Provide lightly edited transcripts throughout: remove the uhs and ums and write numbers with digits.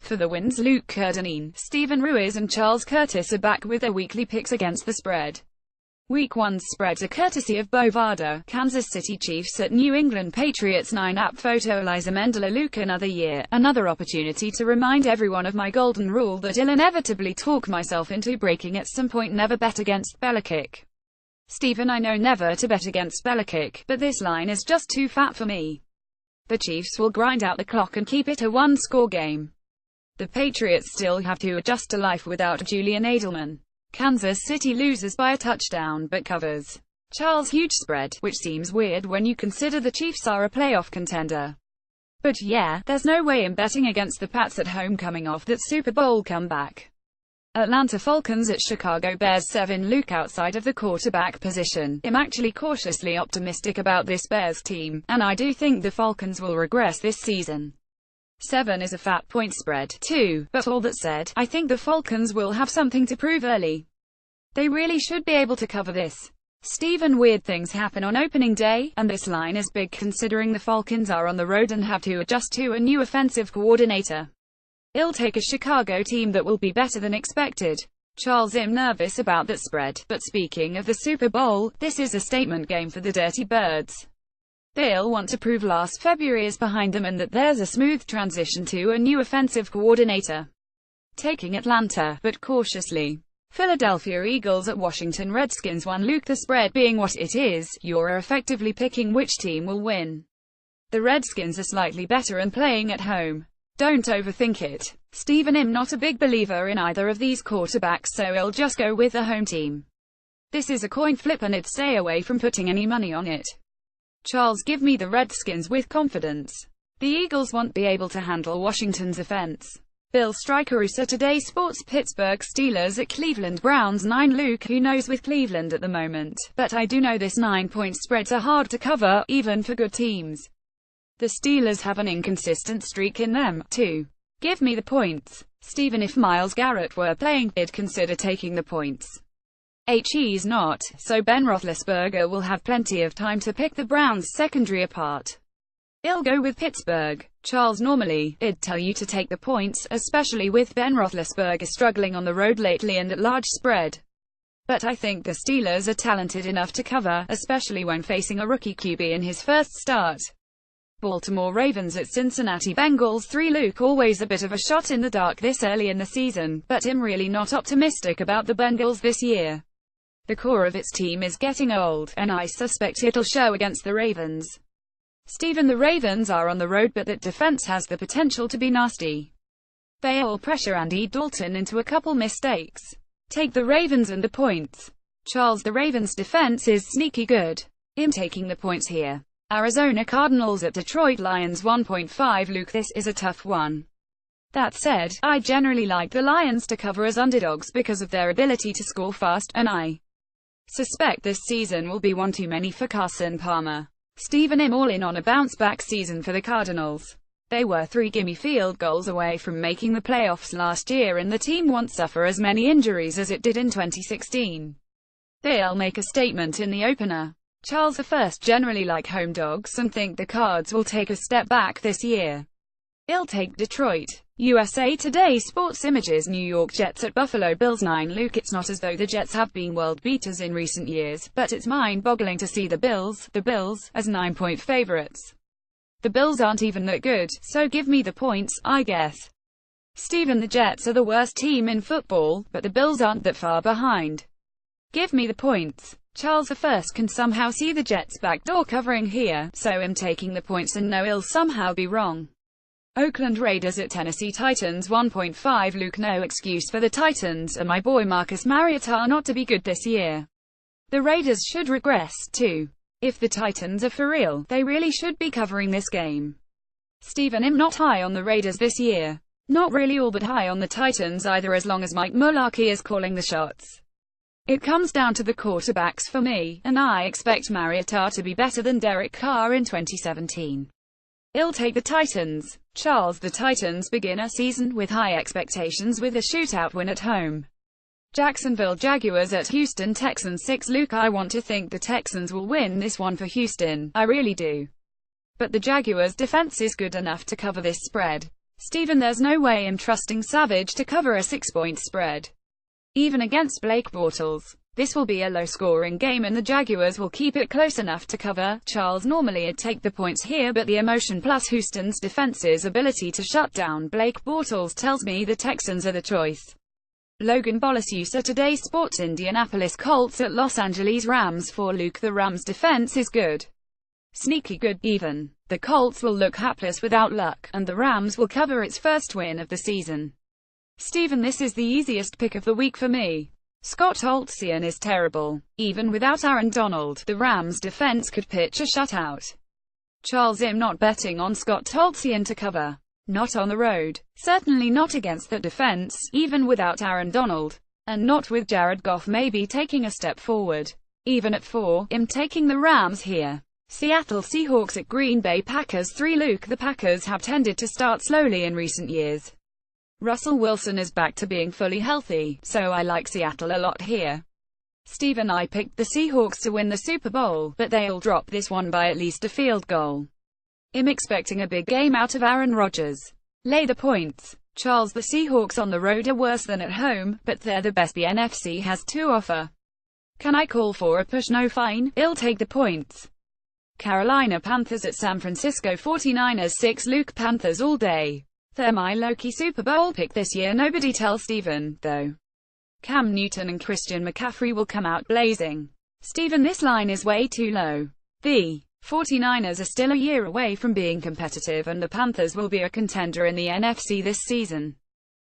For the wins, Luke Kerr-Dineen, Stephen Ruiz and Charles Curtis are back with their weekly picks against the spread. Week 1's spreads are courtesy of Bovada, Kansas City Chiefs at New England Patriots 9 app photo Liza Mendola. Luke, another year, another opportunity to remind everyone of my golden rule that I'll inevitably talk myself into breaking at some point. Never bet against Belichick. Stephen, I know never to bet against Belichick, but this line is just too fat for me. The Chiefs will grind out the clock and keep it a one-score game. The Patriots still have to adjust to life without Julian Edelman. Kansas City loses by a touchdown but covers. Charles, huge spread, which seems weird when you consider the Chiefs are a playoff contender. But yeah, there's no way I'm betting against the Pats at home coming off that Super Bowl comeback. Atlanta Falcons at Chicago Bears 7. Luke, outside of the quarterback position, I'm actually cautiously optimistic about this Bears team, and I do think the Falcons will regress this season. 7 is a fat point spread, too, but all that said, I think the Falcons will have something to prove early. They really should be able to cover this. Stephen, weird things happen on opening day, and this line is big considering the Falcons are on the road and have to adjust to a new offensive coordinator. I'll take a Chicago team that will be better than expected. Charles, I'm nervous about that spread, but speaking of the Super Bowl, this is a statement game for the Dirty Birds. They'll want to prove last February is behind them and that there's a smooth transition to a new offensive coordinator. Taking Atlanta, but cautiously. Philadelphia Eagles at Washington Redskins 1. Luke, the spread being what it is, you're effectively picking which team will win. The Redskins are slightly better and playing at home. Don't overthink it. Stephen, I'm not a big believer in either of these quarterbacks, so I'll just go with the home team. This is a coin flip and I'd stay away from putting any money on it. Charles, give me the Redskins with confidence. The Eagles won't be able to handle Washington's offense. Bill Striker, Saturday Sports. Pittsburgh Steelers at Cleveland Browns 9. Luke, who knows with Cleveland at the moment, but I do know this 9-point spreads are hard to cover, even for good teams. The Steelers have an inconsistent streak in them, too. Give me the points. Stephen, if Myles Garrett were playing, I'd consider taking the points. He's not, so Ben Roethlisberger will have plenty of time to pick the Browns' secondary apart. I'll go with Pittsburgh. Charles, normally, I'd tell you to take the points, especially with Ben Roethlisberger struggling on the road lately and at large spread. But I think the Steelers are talented enough to cover, especially when facing a rookie QB in his first start. Baltimore Ravens at Cincinnati Bengals 3. Luke, always a bit of a shot in the dark this early in the season, but I'm really not optimistic about the Bengals this year. The core of its team is getting old, and I suspect it'll show against the Ravens. Stephen, the Ravens are on the road, but that defense has the potential to be nasty. They'll pressure Andy Dalton into a couple mistakes. Take the Ravens and the points. Charles, the Ravens defense is sneaky good. I'm taking the points here. Arizona Cardinals at Detroit Lions 1.5. Luke, this is a tough one. That said, I generally like the Lions to cover as underdogs because of their ability to score fast, and I suspect this season will be one too many for Carson Palmer. Stephen, I'm all in on a bounce-back season for the Cardinals. They were 3 gimme field goals away from making the playoffs last year, and the team won't suffer as many injuries as it did in 2016. They'll make a statement in the opener. Charles, the first generally like home dogs and think the Cards will take a step back this year. I'll take Detroit. USA Today Sports Images. New York Jets at Buffalo Bills 9. Luke, it's not as though the Jets have been world beaters in recent years, but it's mind-boggling to see the Bills, as 9-point favorites. The Bills aren't even that good, so give me the points, I guess. Stephen, the Jets are the worst team in football, but the Bills aren't that far behind. Give me the points. Charles, the first can somehow see the Jets backdoor covering here, so I'm taking the points and know I'll somehow be wrong. Oakland Raiders at Tennessee Titans 1.5. Luke, no excuse for the Titans and my boy Marcus Mariota not to be good this year. The Raiders should regress, too. If the Titans are for real, they really should be covering this game. Stephen, I'm not high on the Raiders this year. Not really all but high on the Titans either, as long as Mike Mularkey is calling the shots. It comes down to the quarterbacks for me, and I expect Mariota to be better than Derek Carr in 2017. I'll take the Titans. Charles, the Titans begin a season with high expectations with a shootout win at home. Jacksonville Jaguars at Houston Texans 6. Luke, I want to think the Texans will win this one for Houston, I really do. But the Jaguars' defense is good enough to cover this spread. Stephen, there's no way I'm trusting Savage to cover a 6-point spread, even against Blake Bortles. This will be a low-scoring game and the Jaguars will keep it close enough to cover. Charles, normally I'd take the points here, but the emotion plus Houston's defense's ability to shut down Blake Bortles tells me the Texans are the choice. Logan Bolasusa, Today Sports. Indianapolis Colts at Los Angeles Rams. For Luke, the Rams' defense is good. Sneaky good, even. The Colts will look hapless without luck, and the Rams will cover its first win of the season. Stephen, this is the easiest pick of the week for me. Scott Holtzian is terrible. Even without Aaron Donald, the Rams' defense could pitch a shutout. Charles, I'm not betting on Scott Holtzian to cover. Not on the road. Certainly not against the defense, even without Aaron Donald. And not with Jared Goff maybe taking a step forward. Even at 4, I'm taking the Rams here. Seattle Seahawks at Green Bay Packers. 3. Luke, the Packers have tended to start slowly in recent years. Russell Wilson is back to being fully healthy, so I like Seattle a lot here. Stephen, I picked the Seahawks to win the Super Bowl, but they'll drop this one by at least a field goal. I'm expecting a big game out of Aaron Rodgers. Lay the points. Charles, the Seahawks on the road are worse than at home, but they're the best the NFC has to offer. Can I call for a push? No, fine, I'll take the points. Carolina Panthers at San Francisco 49ers. 6. Luke, Panthers all day. They're my low-key Super Bowl pick this year. Nobody tell Stephen, though. Cam Newton and Christian McCaffrey will come out blazing. Stephen, this line is way too low. The 49ers are still a year away from being competitive, and the Panthers will be a contender in the NFC this season.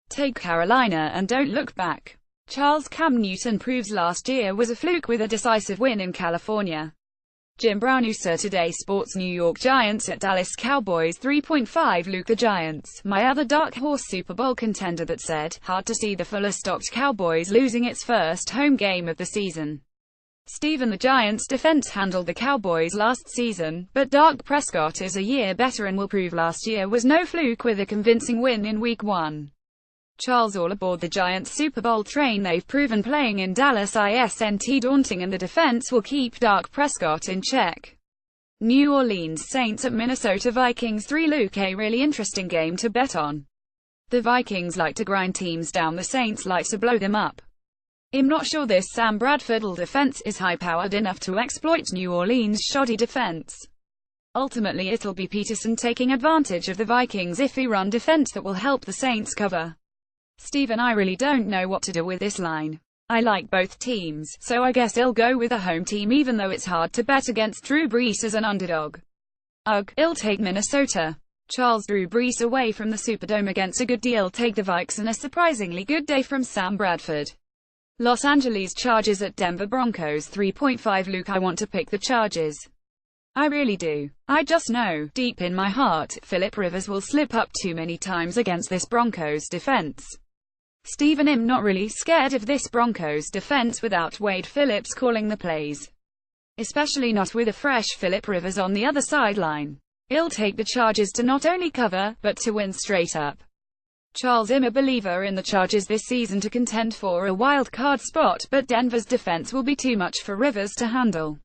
Take Carolina and don't look back. Charles, Cam Newton proves last year was a fluke with a decisive win in California. Jim Brownuser, Today Sports. New York Giants at Dallas Cowboys. 3.5. Luke, the Giants, my other dark horse Super Bowl contender that said, hard to see the fuller-stocked Cowboys losing its first home game of the season. Stephen, the Giants' defense handled the Cowboys last season, but Dak Prescott is a year better and will prove last year was no fluke with a convincing win in Week 1. Charles, all aboard the Giants Super Bowl train. They've proven playing in Dallas isn't daunting, and the defense will keep Dak Prescott in check. New Orleans Saints at Minnesota Vikings. 3. Luke, a really interesting game to bet on. The Vikings like to grind teams down, the Saints like to blow them up. I'm not sure this Sam Bradford defense is high-powered enough to exploit New Orleans' shoddy defense. Ultimately it'll be Peterson taking advantage of the Vikings' iffy run defense that will help the Saints cover. Stephen, I really don't know what to do with this line. I like both teams, so I guess I'll go with a home team even though it's hard to bet against Drew Brees as an underdog. Ugh, I'll take Minnesota. Charles, Drew Brees away from the Superdome against a good deal. Take the Vikes and a surprisingly good day from Sam Bradford. Los Angeles Chargers at Denver Broncos. 3.5. Luke, I want to pick the Chargers. I really do. I just know, deep in my heart, Philip Rivers will slip up too many times against this Broncos defense. Stephen, I'm not really scared of this Broncos defense without Wade Phillips calling the plays. Especially not with a fresh Philip Rivers on the other sideline. I'll take the Chargers to not only cover, but to win straight up. Charles, I'm a believer in the Chargers this season to contend for a wild card spot, but Denver's defense will be too much for Rivers to handle.